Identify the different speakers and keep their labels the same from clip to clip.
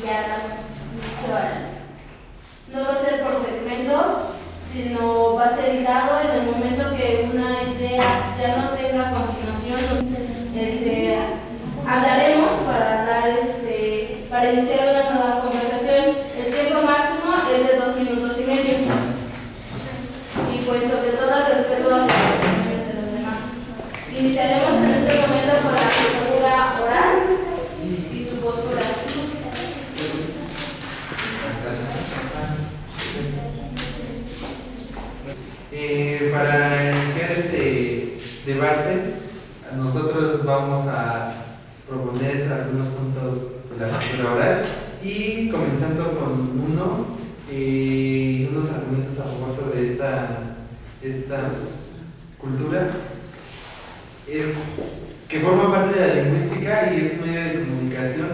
Speaker 1: ya damos inicio al... No va a ser por segmentos, sino va a ser hilado en el momento que una idea ya no tenga continuación. Hablaremos para iniciar una nueva conversación. El tiempo máximo es de 2 minutos y medio. Y pues sobre todo respeto hacia las opiniones de los demás. Iniciaremos en este momento con la lectura oral y su voz oral.
Speaker 2: Para iniciar este debate, nosotros vamos a proponer algunos puntos de la lectura oral y comenzando con unos argumentos a favor sobre esta cultura que forma parte de la lingüística y es un medio de comunicación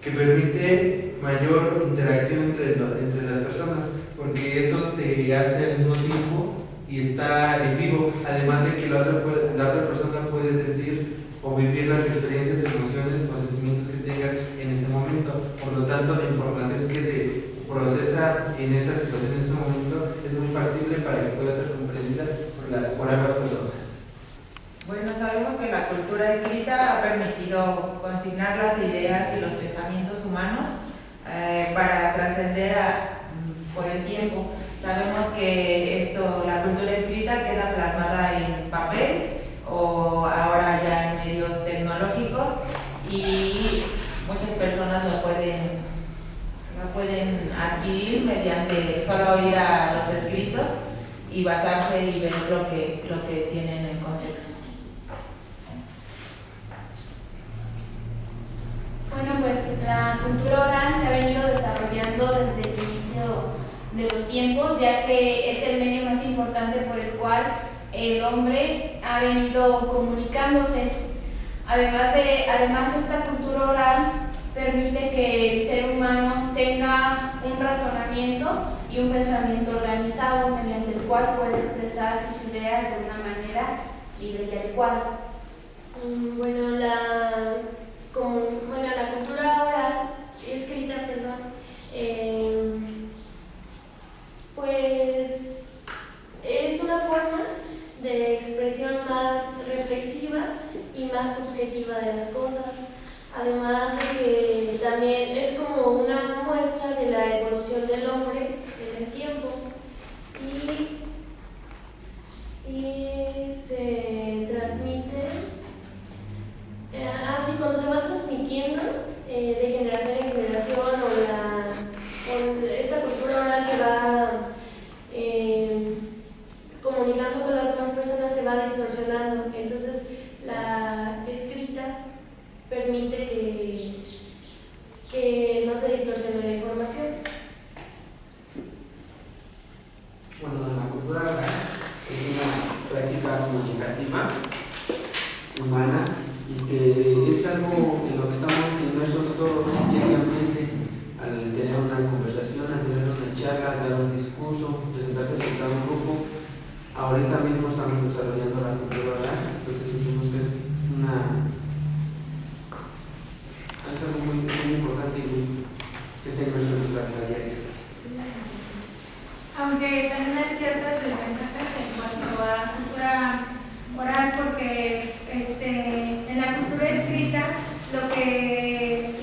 Speaker 2: que permite mayor interacción entre las personas, porque eso se hace al mismo tiempo y está en vivo, además de que la otra persona puede sentir o vivir las experiencias, emociones o sentimientos que tengas en ese momento. Por lo tanto, la información que se procesa en esa situación en ese momento es muy factible para que pueda ser comprendida por ambas personas.
Speaker 3: Bueno, sabemos que la cultura escrita ha permitido consignar las ideas y los pensamientos humanos para trascender por el tiempo. Sabemos que la cultura escrita queda plasmada en papel o ahora ya en medios tecnológicos y muchas personas lo pueden adquirir mediante solo ir a los escritos y basarse y ver lo que tienen en contexto.
Speaker 1: Bueno, pues la cultura oral se ha venido desarrollando desde el inicio de los tiempos, ya que es el medio más importante por el cual el hombre ha venido comunicándose. Además, esta cultura oral permite que el ser humano tenga un razonamiento y un pensamiento organizado mediante el cual puede expresar sus ideas de una manera libre y adecuada.
Speaker 4: Bueno, la cultura oral, escrita, pues es una forma de expresión más reflexiva y más subjetiva de las cosas. Además de que también es como una muestra de la evolución del hombre en el tiempo y se transmite. Así cuando se va transmitiendo de generación en generación esta cultura oral se va comunicando con las demás personas, se va distorsionando. Entonces la escrita permite que no se distorsione la información.
Speaker 5: Bueno, la cultura oral es una práctica comunicativa humana y que es algo en lo que estamos inmersos todos diariamente al tener una conversación, al tener una charla, dar un discurso, presentarte frente a un grupo. Ahorita mismo estamos desarrollando la cultura oral, entonces sentimos que es algo muy, muy importante y que está inmerso en nuestra vida diaria.
Speaker 6: Aunque también hay ciertas desventajas en cuanto a la cultura oral, porque en la cultura escrita lo que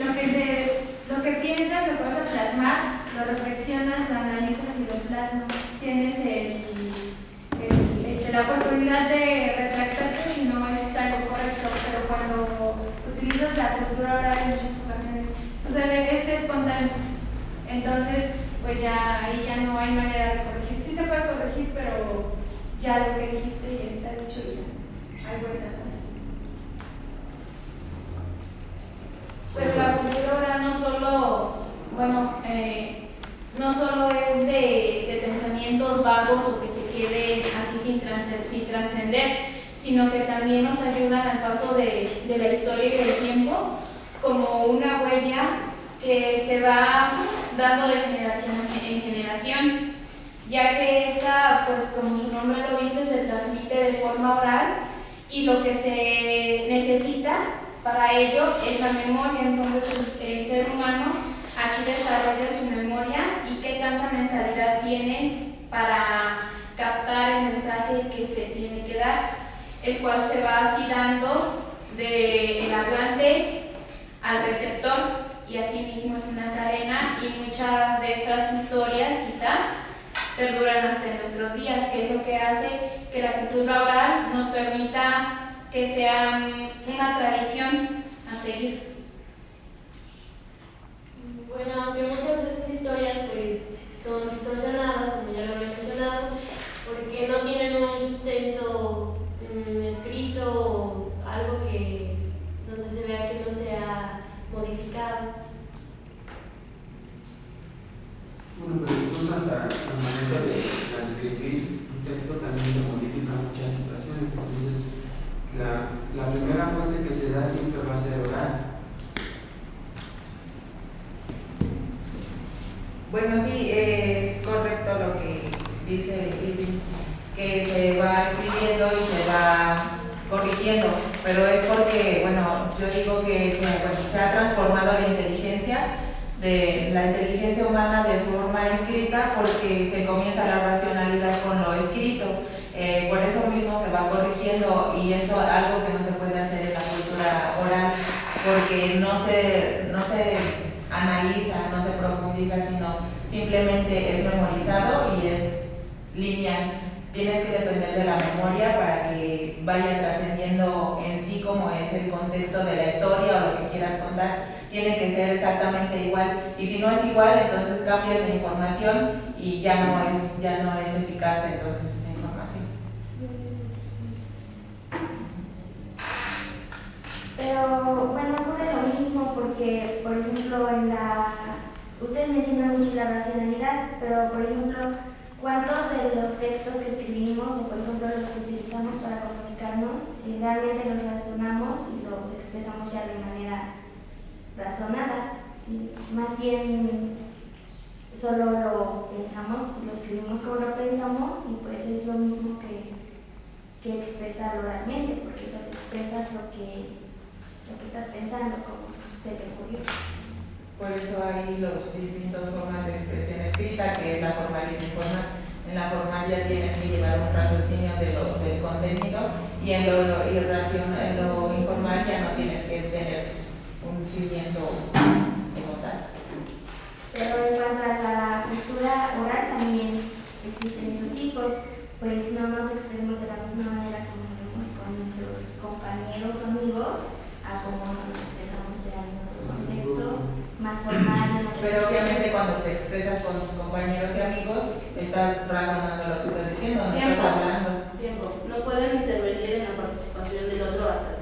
Speaker 6: piensas, lo que vas a plasmar, lo reflexionas, lo analizas y lo plasmas. Tienes la oportunidad de retractarte si no es algo correcto, pero cuando utilizas la cultura oral en muchas ocasiones sucede, es espontáneo. Entonces, pues ahí ya no hay manera de corregir. Sí se puede corregir, pero ya lo que dijiste ya está dicho y ya hay vuelta atrás.
Speaker 1: Pero la cultura oral no solo es de pensamientos vagos o que se queden así sin trascender, sino que también nos ayudan al paso de la historia y del tiempo como una huella que se va dando de generación en generación, ya que esta, pues como su nombre lo dice, se transmite de forma oral y lo que se necesita para ello es la memoria. Entonces el ser humano aquí desarrolla su memoria y qué tanta mentalidad tiene para captar el mensaje que se tiene que dar, el cual se va así dando del hablante al receptor, y así mismo es una cadena, y muchas de esas historias quizá perduran hasta nuestros días, que es lo que hace que la cultura oral nos permita que sea una tradición a seguir.
Speaker 4: Bueno, aunque muchas de esas historias pues son distorsionadas, como ya lo había mencionado, porque no tienen un sustento escrito o algo que donde se vea que no se ha modificado.
Speaker 5: Bueno, pero incluso hasta el momento de transcribir un texto también se modifican muchas situaciones. Entonces, la primera fuente que se da siempre va a ser oral.
Speaker 3: Bueno, sí, es correcto lo que dice Irving, que se va escribiendo y se va corrigiendo, pero es porque, bueno, yo digo que se ha transformado la inteligencia humana de forma escrita, porque se comienza la racionalidad con lo escrito. Por eso mismo se va corrigiendo, y eso es algo que no se puede hacer en la cultura oral, porque no se analiza, no se profundiza, sino simplemente es memorizado y es lineal. Tienes que depender de la memoria para que vaya trascendiendo en sí como es el contexto de la historia o lo que quieras contar. Tiene que ser exactamente igual, y si no es igual, entonces cambias de información y ya no es eficaz entonces esa información.
Speaker 7: Pero bueno, ocurre lo mismo porque, por ejemplo, ustedes mencionan mucho la racionalidad, pero por ejemplo, ¿cuántos de los textos que escribimos o por ejemplo los que utilizamos para comunicarnos realmente los razonamos y los expresamos ya de manera razonada? ¿Sí? Más bien solo lo pensamos, lo escribimos como lo pensamos, y pues es lo mismo que expresar oralmente, porque solo expresas lo que estás pensando, como se te ocurrió.
Speaker 3: Por eso hay las distintas formas de expresión escrita, que es la formal y la informal. En la formal ya tienes que llevar un raciocinio del contenido, y en lo informal ya no tienes que tener un cimiento como tal.
Speaker 7: Pero en cuanto a la cultura oral también existen esos tipos, pues no nos expresamos de la misma manera como hacemos con nuestros compañeros o amigos, a como nos expresamos ya en otro contexto más formal.
Speaker 3: Pero obviamente cuando te expresas con tus compañeros y amigos, estás razonando lo que estás diciendo, no estás hablando.
Speaker 8: Tiempo. No pueden intervenir en la participación del otro hasta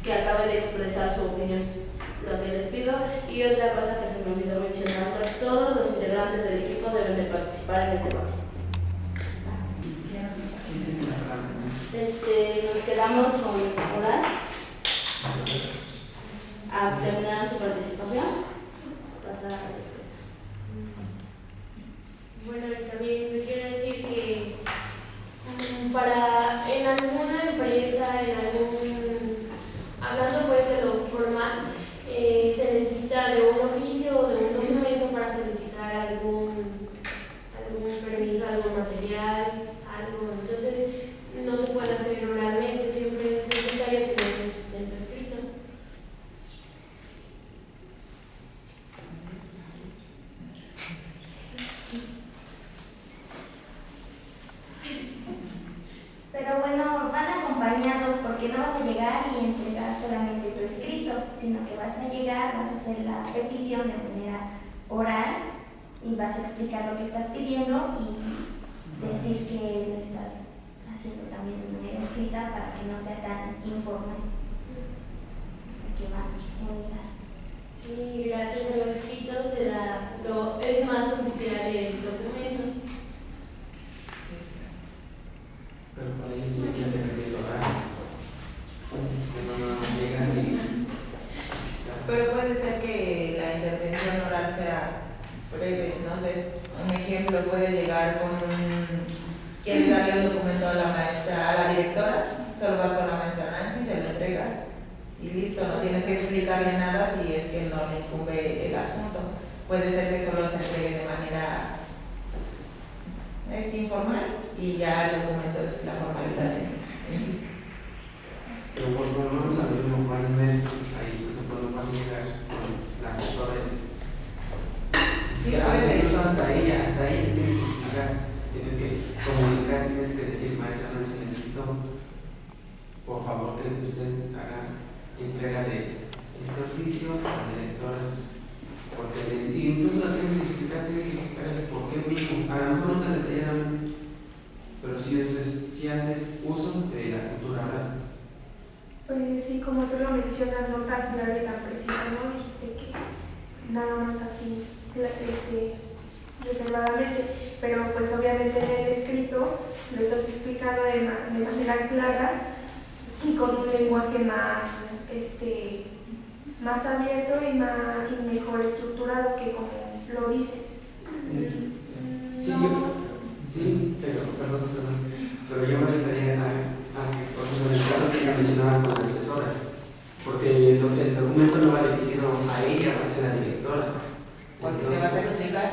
Speaker 8: que acabe de expresar su opinión. Lo que les pido, y otra cosa que se me olvidó mencionar, pues todos los integrantes del equipo deben de participar en el debate.
Speaker 5: ¿Quién tiene la palabra?
Speaker 8: Nos quedamos con oral. A terminar su participación, pasar a la escuela.
Speaker 4: Bueno, y también yo quiero decir que en alguna empresa, hablando pues de lo formal, se necesita de un oficio o de un documento para solicitar algún permiso, algún material, algo. Entonces, no se puede hacer oralmente, siempre es necesario tener un sustento escrito.
Speaker 7: Pero bueno, van acompañados, porque no vas a llegar y entregar solamente tu escrito, sino que vas a llegar, vas a hacer la petición de manera oral y vas a explicar lo que estás pidiendo y decir que lo estás haciendo también de manera escrita para que no sea tan informal. O sea, que van unidas.
Speaker 4: Sí, gracias a lo escrito es más oficial el documento.
Speaker 5: Pero para ello tiene que intervenir oral. No llega así.
Speaker 3: Pero puede ser que la intervención oral sea breve, no sé. Un ejemplo, puede llegar con quieres darle un documento a la maestra, a la directora, solo vas con la maestra Nancy, se lo entregas y listo, no tienes que explicarle nada si es que no le incumbe el asunto. puede ser que solo se entregue de manera informal y ya el documento es la formalidad en sí.
Speaker 5: Pero por lo menos a mí me fue al mes, ahí por ejemplo no vas a llegar con la asesora.
Speaker 3: Sí,
Speaker 5: incluso hasta ahí tienes que explicar, tienes que comunicar, tienes que decir, maestra, no necesito, por favor, que usted haga entrega de este oficio a la directora, porque incluso la tienes que explicar, tienes que explicar por qué mismo, a lo mejor no te detallan, pero si haces uso de la cultura oral.
Speaker 4: Pues sí, como tú lo mencionas, no tan claro y tan preciso, ¿no? Dijiste que nada más así, reservadamente, pero pues obviamente en el escrito lo estás explicando de manera clara y con un lenguaje más, más abierto y mejor estructurado que como lo dices.
Speaker 5: Sí, pero yo me refería a que, por ejemplo, en el caso que ella mencionaba con la asesora, porque el documento no va dirigido a ella, va a ser a la directora.
Speaker 3: ¿Por qué le vas a explicar?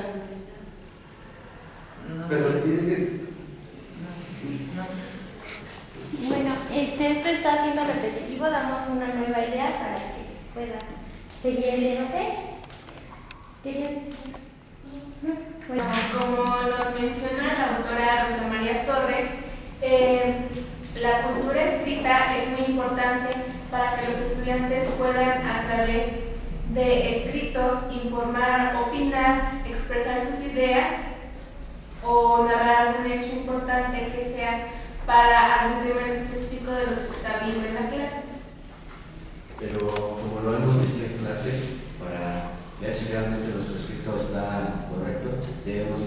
Speaker 3: No.
Speaker 5: Pero le tienes que...
Speaker 3: No.
Speaker 7: Bueno, esto está siendo repetitivo, damos una nueva idea para que se pueda seguir el debate.
Speaker 1: Bueno, como nos menciona la autora Rosa María Torres, la cultura escrita es muy importante para que los estudiantes puedan a través de escritos informar, opinar, expresar sus ideas o narrar algún hecho importante que sea para algún tema en específico de los que está viendo en la clase.
Speaker 9: Pero como lo hemos visto en clase, para ver si realmente nuestro escrito está correcto, debemos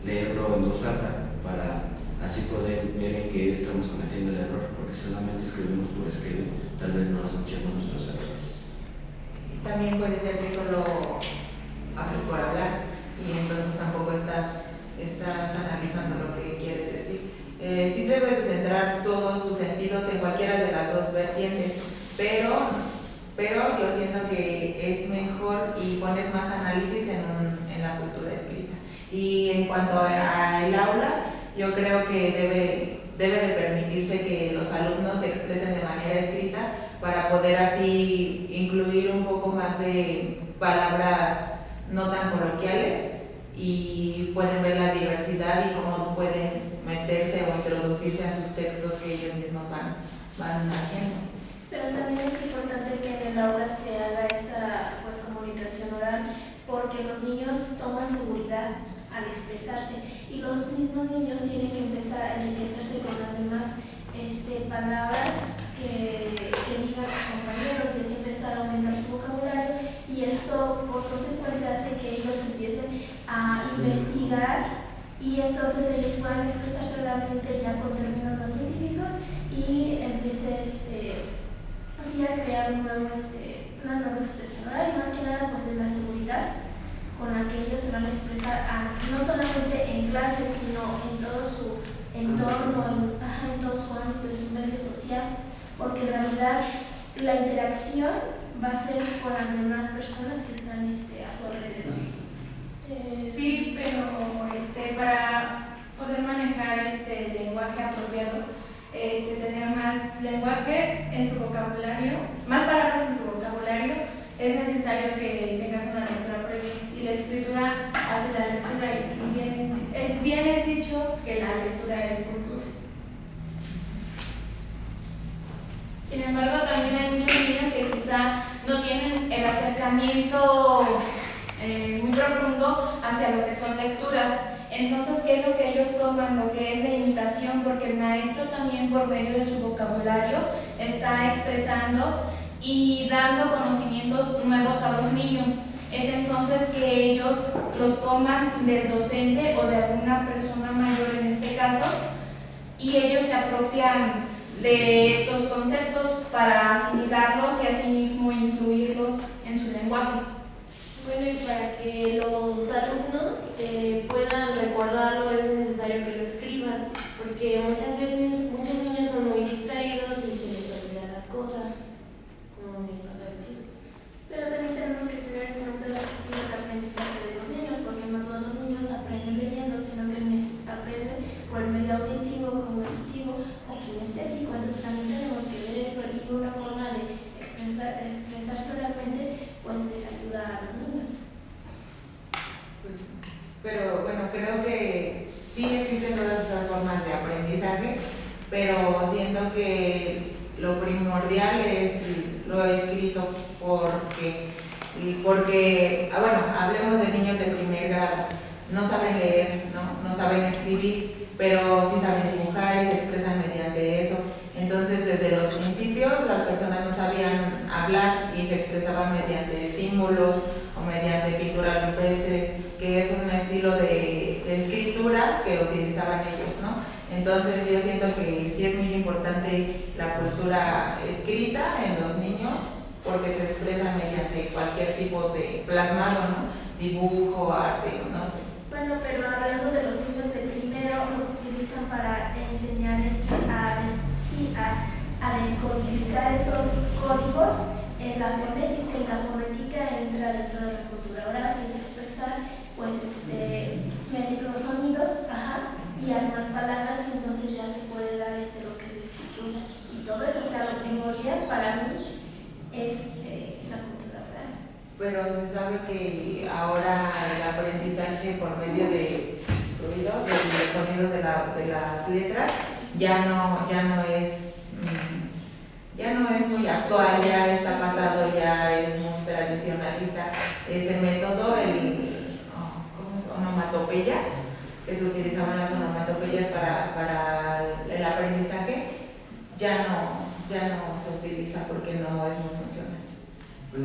Speaker 9: leerlo en voz alta para así poder ver en qué estamos cometiendo el error, porque solamente escribimos por escribir, tal vez no escuchemos nuestros errores.
Speaker 3: También puede ser que solo hables por hablar y entonces tampoco estás analizando lo que quieres decir. Sí debes de centrar todos tus sentidos en cualquiera de las dos vertientes, pero yo siento que es mejor y pones más análisis en la cultura escrita. Y en cuanto al aula, yo creo que debe de permitirse que los alumnos se expresen de manera escrita para poder así incluir un poco más de palabras no tan coloquiales y pueden ver la diversidad y cómo pueden meterse o introducirse a sus textos que ellos mismos van haciendo.
Speaker 4: Pero también es importante que en el aula se haga esta comunicación oral, porque los niños toman seguridad al expresarse y los mismos niños tienen que empezar a enriquecerse con las demás palabras que digan los compañeros y así empezar a aumentar su vocabulario, y esto por consecuencia hace que ellos empiecen a investigar y entonces ellos puedan expresarse oralmente ya con términos más científicos y empiece así a crear una nueva expresión oral, y más que nada pues es la seguridad con la que ellos se van a expresar no solamente en clase sino en todo su entorno, en todo su ámbito, en su medio social, porque en realidad la interacción va a ser con las demás personas que están a su alrededor.
Speaker 6: Sí, pero para poder manejar el lenguaje apropiado, tener más lenguaje en su vocabulario, más palabras en su vocabulario, es necesario que tengas una lectura previa, y la escritura hace la lectura, y bien es dicho que la lectura es cultura.
Speaker 1: Sin embargo, también hay muchos niños que quizá no tienen el acercamiento muy profundo hacia lo que son lecturas. Entonces, ¿qué es lo que ellos toman? Lo que es la imitación, porque el maestro también por medio de su vocabulario está expresando y dando conocimientos nuevos a los niños. Es entonces que ellos lo toman del docente o de alguna persona mayor en este caso, y ellos se apropian de estos conceptos para asimilarlos y asimismo incluirlos en su lenguaje.
Speaker 4: Bueno, y para que los alumnos puedan recordarlo es necesario que lo escriban, porque muchas veces muchos niños son muy distraídos y se les olvidan las cosas, como me pasa a ti. Pero también tenemos que tener en cuenta los estilos de aprendizaje
Speaker 3: pero siento que lo primordial es lo escrito porque bueno, hablemos de niños de primer grado, no saben leer, no saben escribir, pero sí saben dibujar y se expresan mediante eso. Entonces, desde los principios, las personas no sabían hablar y se expresaban mediante símbolos o mediante pinturas rupestres, que es un estilo de escritura que utilizaban ellos, ¿no? Entonces, yo siento que sí es muy importante la cultura escrita en los niños, porque te expresan mediante cualquier tipo de plasmado, ¿no? Dibujo, arte, no sé.
Speaker 6: Bueno, pero hablando de los niños de primero, lo utilizan para enseñar a decodificar esos códigos, es la fonética, y la fonética entra dentro de la cultura oral, que es expresar pues medir los sonidos, y armar palabras, y entonces ya se puede dar lo que es la escritura y todo eso. O sea, lo primordial para mí es la cultura oral.
Speaker 3: Pero se sabe que ahora el aprendizaje por medio de ruido, del sonido de las letras, ya no es muy actual, ya está pasado, ya es muy tradicionalista. Ese método, onomatopeyas, que se utilizaban las onomatopeyas para el aprendizaje, ya no se utiliza porque no es muy funcional.
Speaker 6: Pero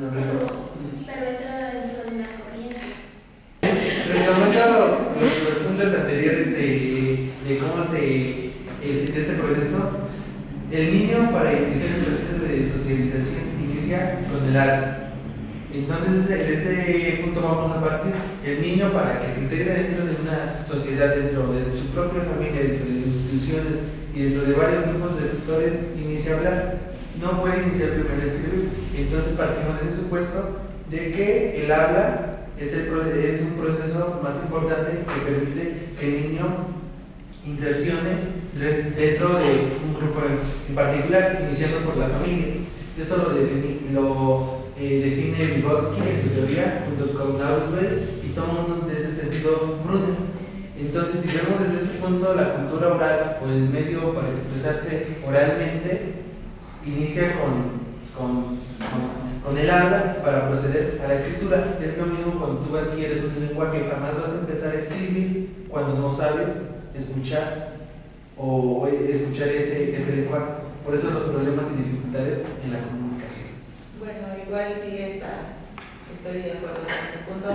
Speaker 6: entra dentro de una corriente.
Speaker 2: Retomando los puntos anteriores de cómo de este proceso, el niño para iniciar el proceso de socialización inicia con el habla. Entonces, en ese punto vamos a partir. El niño, para que se integre dentro de una sociedad, dentro de su propia familia, dentro de instituciones y dentro de varios grupos de sectores, inicia a hablar. No puede iniciar primero a escribir. Entonces partimos de ese supuesto de que el habla es un proceso más importante que permite que el niño insercione dentro de un grupo en particular, iniciando por la familia. Eso lo define Vygotsky en su teoría, junto con Auswell, y toma desde ese sentido Brunner. Entonces, si vemos desde ese punto, la cultura oral o el medio para expresarse oralmente inicia con el habla para proceder a la escritura. Es lo mismo cuando tú adquieres un lenguaje, jamás vas a empezar a escribir cuando no sabes escuchar o escuchar ese lenguaje. Por eso los problemas y dificultades en la comunicación.
Speaker 3: Bueno, igual sí estoy de acuerdo con tu punto,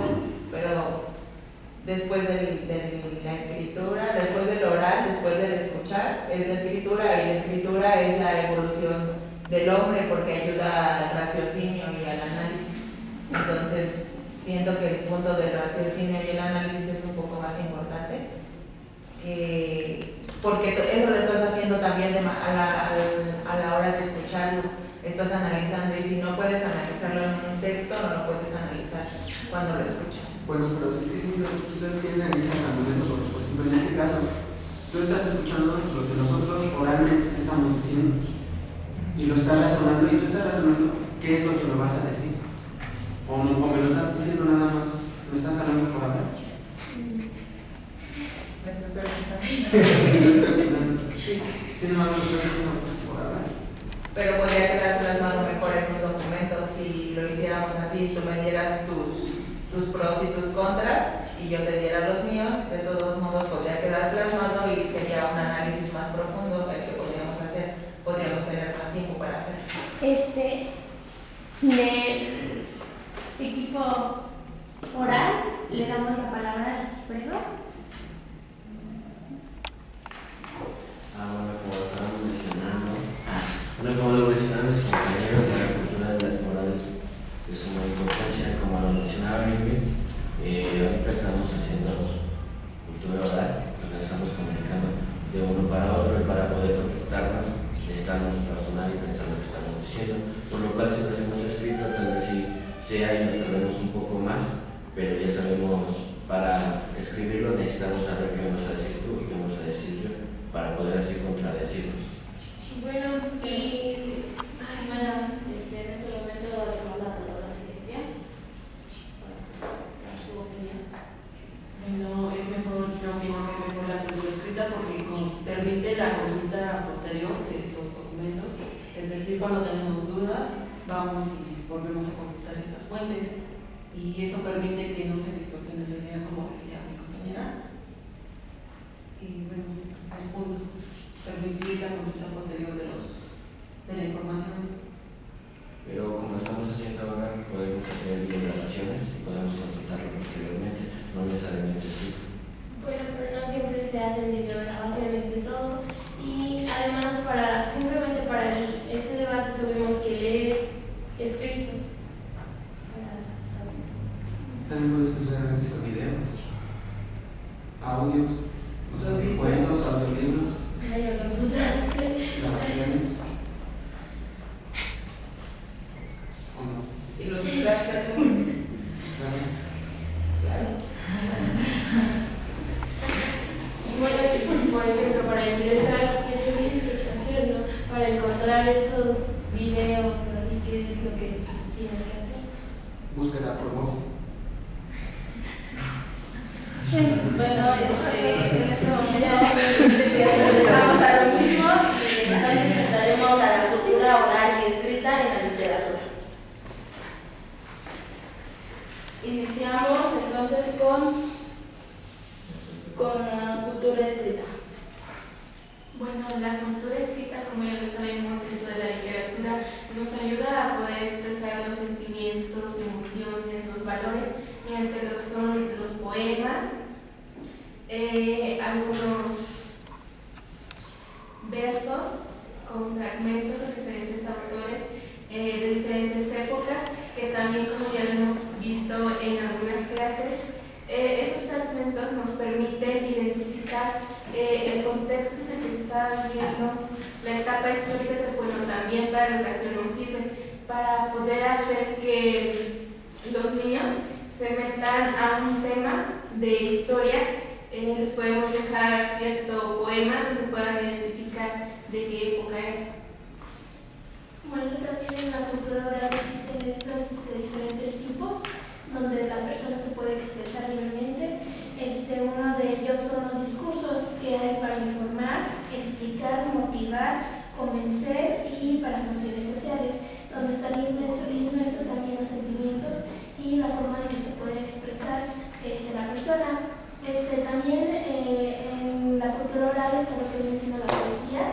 Speaker 3: pero después de la escritura, después del oral, después del escuchar, es la escritura, y la escritura es la evolución del hombre porque ayuda al raciocinio y al análisis. Entonces, siento que el punto del raciocinio y el análisis es un poco más importante, porque eso lo estás haciendo también a la hora de escucharlo. Estás analizando, y si no puedes analizarlo en un texto, no lo puedes analizar cuando lo escuchas.
Speaker 5: Bueno, pero si es que sí analizan al momento, porque por ejemplo en este caso, tú estás escuchando lo que nosotros oralmente te estamos diciendo y lo estás razonando, y tú estás razonando qué es lo que me vas a decir, o me lo estás diciendo nada más, me estás hablando por hablar.
Speaker 3: Me estoy preguntando.
Speaker 5: Sí, no, me estoy diciendo por hablar.
Speaker 3: Pero podría quedar plasmado mejor en un documento si lo hiciéramos así, tú me dieras tus pros y tus contras y yo te diera los míos. De todos modos podría quedar plasmado y sería un análisis más profundo el que podríamos hacer, podríamos tener más tiempo para hacer.
Speaker 6: Del equipo oral le damos la palabra a Sigfredo.
Speaker 9: Como lo mencionaron mis compañeros, la cultura de las morales de suma importancia, como lo mencionaba Mimi, ahorita estamos haciendo cultura oral, porque estamos comunicando de uno para otro, y para poder contestarnos necesitamos razonar y pensar lo que estamos diciendo, por lo cual si lo hacemos escrito tal vez sí sea y nos tardemos un poco más, pero ya sabemos, para escribirlo necesitamos saber qué vamos a decir tú y qué vamos a decir yo, para poder así contradecirnos.
Speaker 4: Bueno, en este momento voy a tomar la palabra a Cecilia para dar su opinión.
Speaker 10: Bueno, es mejor, yo pienso que es mejor la cultura escrita porque permite la consulta posterior cuando tenemos dudas, vamos y volvemos a consultar esas fuentes, y eso permite que no se distorsione la idea, como decía mi compañera. Y bueno, al punto, permitir la consulta posterior de la información.
Speaker 9: Pero como estamos haciendo ahora, podemos hacer videograbaciones y podemos consultarlo posteriormente, no necesariamente escrito.
Speaker 4: Bueno, pero no siempre se hacen videograbaciones de todo, y además simplemente para este debate tuvimos que leer escritos para saber.
Speaker 5: También puedes haber visto videos, audios, no sé, cuentos, audiolibros, grabaciones. ¿O no?
Speaker 3: ¿Y los usaste tú? Claro.
Speaker 4: Bueno, por ejemplo, para ingresar, ¿qué tuviste que hacer, no? Para encontrar esos videos, así que es lo que tienes que hacer.
Speaker 5: Búsqueda por voz.
Speaker 8: Bueno, en este momento regresamos a lo mismo y entonces entraremos a la cultura oral y escrita en la literatura. Iniciamos entonces con la cultura escrita.
Speaker 1: Bueno, la cultura escrita, como ya lo sabemos, dentro de la literatura, nos ayuda a poder expresar los sentimientos, emociones, los valores, mediante lo que son los poemas, algunos versos con fragmentos de diferentes autores de diferentes épocas, que también, como ya lo hemos visto en algunas clases, esos fragmentos nos permiten identificar el contexto en el que se está viviendo la etapa histórica, que bueno, también para la educación nos sirve para poder hacer que los niños se metan a un tema de historia. Les podemos dejar cierto poema donde puedan identificar de qué época era.
Speaker 4: Bueno, también en la cultura oral existen estos diferentes tipos donde la persona se puede expresar libremente. Uno de ellos son los discursos que hay para informar, explicar, motivar, convencer, y para funciones sociales, donde están inmersos también los sentimientos y la forma de que se puede expresar la persona. También en la cultura oral está lo que viene siendo la poesía,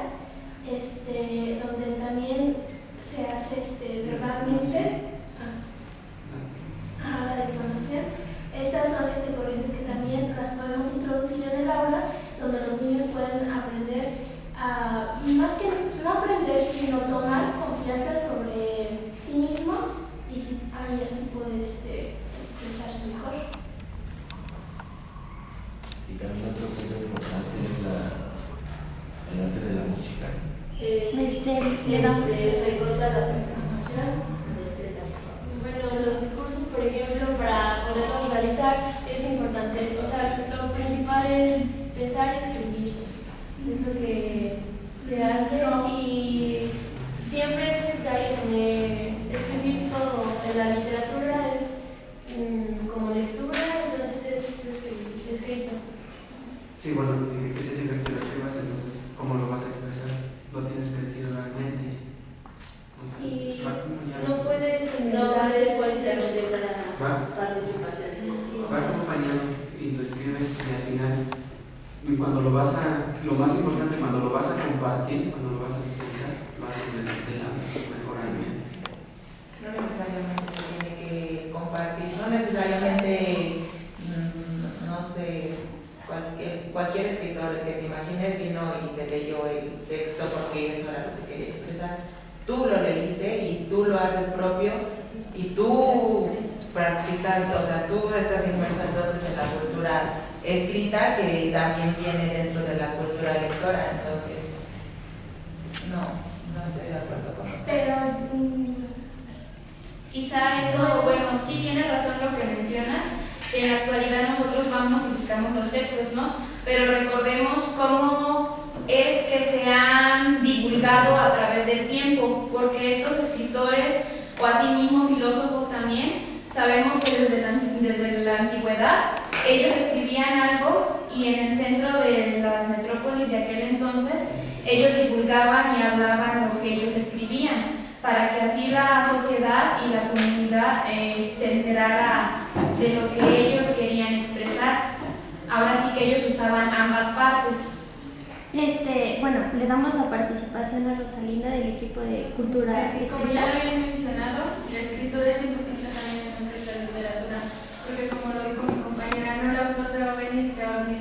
Speaker 4: donde también se hace verbalmente la declamación. Estas son corrientes que también las podemos introducir en el aula, donde los niños pueden aprender a, más que no aprender, sino tomar confianza sobre sí mismos y así poder expresarse mejor.
Speaker 9: Y también otro punto importante es el arte de la música.
Speaker 8: Se corta la presentación.
Speaker 4: Bueno, los discursos, por ejemplo, para poderlos realizar es importante. O sea, lo principal es pensar y escribir. Es lo que se hace, y siempre es necesario escribir todo. En la literatura es como lectura, entonces es escrito.
Speaker 5: Sí, bueno, ¿qué te sirve que lo escribas? Entonces, ¿cómo lo vas a expresar? Lo tienes que decir realmente. O sea,
Speaker 4: Y
Speaker 8: no puedes interrumpir la participación.
Speaker 5: Va acompañado y lo escribes, y al final, lo más importante, cuando lo vas a compartir, cuando lo vas a socializar, lo vas a aprender mejoralmente.
Speaker 3: No necesariamente se tiene que compartir, no necesariamente, no sé, cualquier escritor que te imagines vino y te leyó el texto porque eso era lo que quería expresar. Tú lo leíste y tú lo haces propio y tú practicas, o sea, tú estás inmerso entonces en la cultura escrita, que también viene dentro de la cultura lectora. Entonces no estoy de acuerdo con eso.
Speaker 1: Pero quizá eso, bueno, sí tiene razón lo que mencionas. En la actualidad nosotros vamos y buscamos los textos, ¿no? Pero recordemos cómo es que se han divulgado a través del tiempo, porque estos escritores o asimismo filósofos también, sabemos que desde la antigüedad ellos escribían algo, y en el centro de las metrópolis de aquel entonces ellos divulgaban y hablaban lo que ellos escribían, para que así la sociedad y la comunidad se enterara de lo que ellos querían expresar. Ahora sí que ellos usaban ambas partes.
Speaker 7: Bueno, le damos la participación a Rosalinda del equipo de cultura.
Speaker 6: Sí, como ya lo había mencionado, la escritura es importante también en lo que es la literatura, porque como lo dijo mi compañera, no el autor te va a venir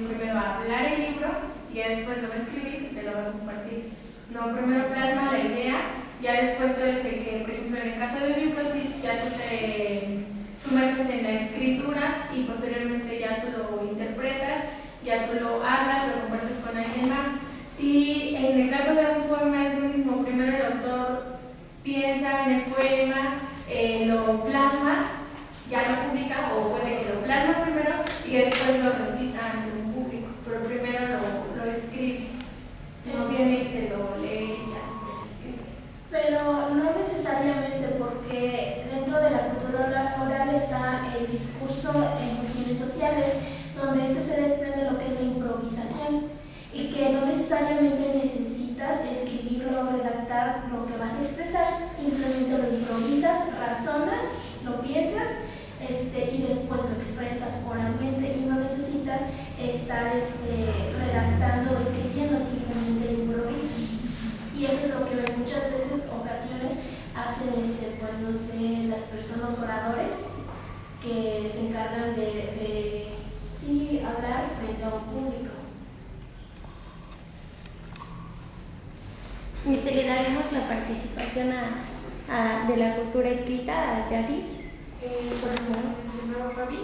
Speaker 6: primero a hablar el libro y ya después lo va a escribir y te lo va a compartir. No, primero plasma la idea, ya después tú eres el que, por ejemplo, en el caso del libro, sí, ya tú te sumerges en la escritura y posteriormente ya tú lo interpretas, ya tú lo hablas, lo compartes con alguien más. Y en el caso de un poema es lo mismo, primero el autor piensa en el poema, lo plasma, ya lo publica, o puede que lo plasma primero y después lo recita ante un público, pero primero lo escribe. No viene y te lo lee y ya después lo escribe.
Speaker 4: Pero no necesariamente, porque dentro de la cultura oral está el discurso en funciones sociales, donde se desprende lo que es la improvisación y que no necesariamente necesitas escribirlo o redactar lo que vas a expresar, simplemente lo improvisas, razonas, lo piensas y después lo expresas oralmente y no necesitas estar redactando o escribiendo, simplemente lo improvisas. Y eso es lo que en muchas veces, ocasiones, hacen pues no sé, las personas oradores que se encargan de hablar frente a un público.
Speaker 7: Le daremos la participación de la cultura escrita a Yaris.
Speaker 11: Pues como mencionaba Fabi,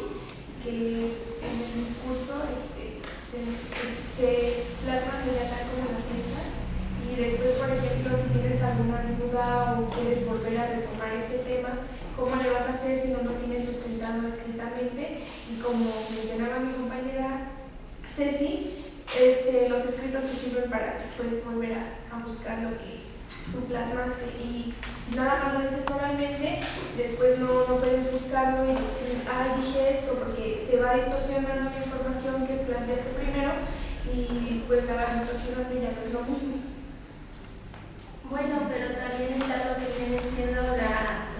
Speaker 11: que en el discurso se plasma la idea tal como la piensas y después, por ejemplo, si tienes alguna duda o quieres volver a retomar ese tema, ¿cómo le vas a hacer si no lo tienes sustentado escritamente? Y como mencionaba mi compañera Ceci, los escritos te sirven para después volver a buscar lo que tú plasmaste, y si nada más lo dices oralmente, después no puedes buscarlo y decir, dije esto, porque se va distorsionando la información que planteaste primero y pues la vas distorsionando y ya no es lo mismo.
Speaker 4: Bueno, pero también está lo que viene siendo la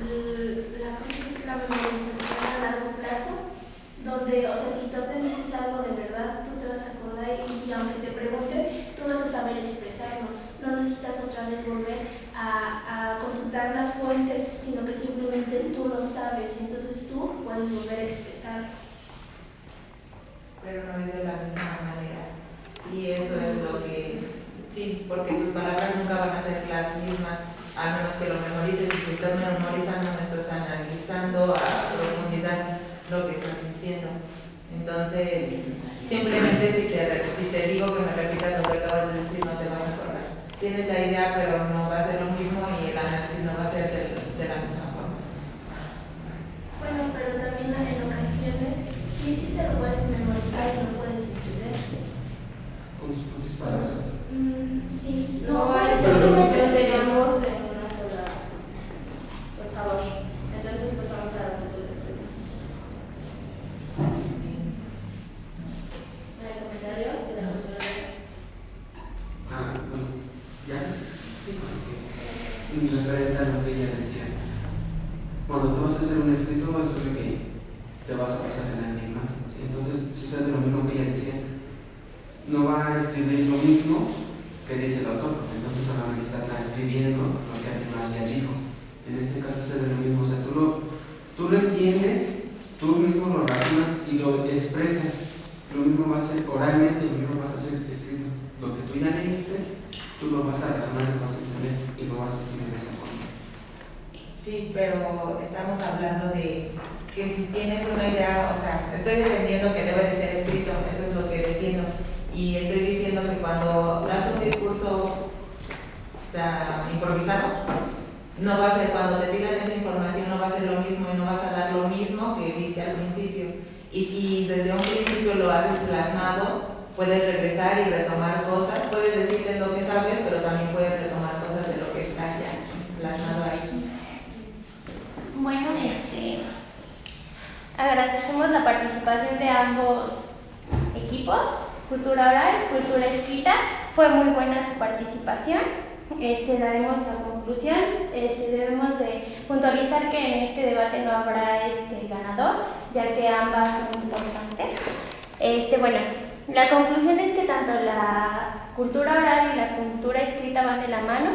Speaker 4: memorización a largo plazo, donde, o sea, si tú aprendiste algo de verdad, tú te vas a acordar y aunque te pregunten, tú vas a saber expresarlo. No necesitas otra vez volver a consultar las fuentes, sino que simplemente tú lo sabes y entonces tú puedes volver a expresarlo.
Speaker 3: Pero no es de la misma manera. Y eso es lo que, sí, porque tus palabras nunca van a ser las mismas, a menos que lo memorices, y si estás memorizando, no estás analizando a profundidad lo que estás diciendo. Entonces, simplemente si te digo que me repitas lo que acabas de decir, no te vas a acordar. Tienes la idea, pero no va a ser lo mismo y el análisis no va a ser de la misma forma.
Speaker 4: Bueno, pero también en ocasiones sí te lo puedes memorizar y lo puedes entender.
Speaker 5: Con sus propias palabras.
Speaker 4: Sí,
Speaker 8: No,
Speaker 4: puede
Speaker 8: es
Speaker 4: ser
Speaker 8: lo
Speaker 4: como
Speaker 8: que teníamos en una sola. Por favor. Entonces pasamos a la cultura escrita. ¿Hay comentarios de la cultura escrita?
Speaker 5: Bueno, ¿ya? Sí. Referente a lo que ella decía. Cuando tú vas a hacer un escrito, es lo que te vas a pasar en alguien más. Entonces sucede lo mismo que ella decía. No va a escribir lo mismo que dice el autor, porque entonces solamente está escribiendo lo que alguien más ya dijo. En este caso sucede lo mismo. O sea, tú lo entiendes, tú mismo lo razonas y lo expresas. Lo mismo va a ser oralmente, lo mismo vas a hacer escrito. Lo que tú ya leíste, tú lo vas a razonar, lo vas a entender y lo vas a escribir de esa forma.
Speaker 3: Sí, pero estamos hablando de que si tienes una idea, o sea, estoy defendiendo que debe de ser escrito, eso es lo que defiendo. Y estoy diciendo que cuando das un discurso improvisado, no va a ser, cuando te pidan esa información, no va a ser lo mismo y no vas a dar lo mismo que diste al principio. Y si desde un principio lo haces plasmado, puedes regresar y retomar cosas, puedes decirte lo que sabes, pero también puedes retomar cosas de lo que está ya plasmado ahí.
Speaker 7: Bueno, agradecemos la participación de ambos equipos, cultura oral, cultura escrita. Fue muy buena su participación. Daremos la conclusión.
Speaker 12: conclusión, debemos de puntualizar que en este debate no habrá ganador, ya que ambas son importantes. Bueno, la conclusión es que tanto la cultura oral y la cultura escrita van de la mano,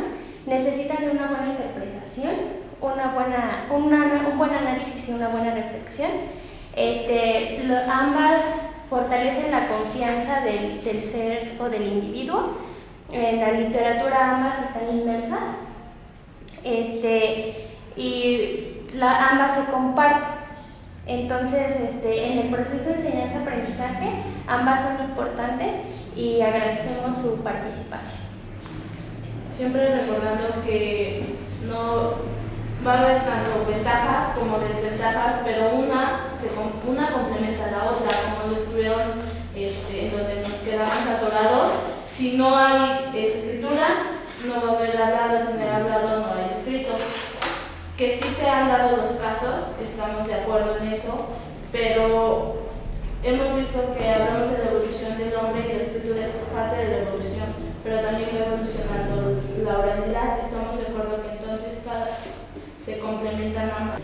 Speaker 12: necesitan de una buena interpretación, un buen análisis y una buena reflexión. Ambas fortalecen la confianza del ser o del individuo. En la literatura ambas están inmersas y ambas se comparten. Entonces, en el proceso de enseñanza-aprendizaje, ambas son importantes y agradecemos su participación.
Speaker 8: Siempre recordando que no va a haber tanto ventajas como desventajas, pero una complementa a la otra, como lo estuvieron en donde nos quedamos atorados. Si no hay escritura, no va a haber hablado, si no hay hablado, no hay escrito. Que sí se han dado los casos, estamos de acuerdo en eso, pero hemos visto que hablamos de la evolución del hombre y la escritura es parte de la evolución, pero también va evolucionando la oralidad. Estamos de acuerdo que entonces se complementan ambas.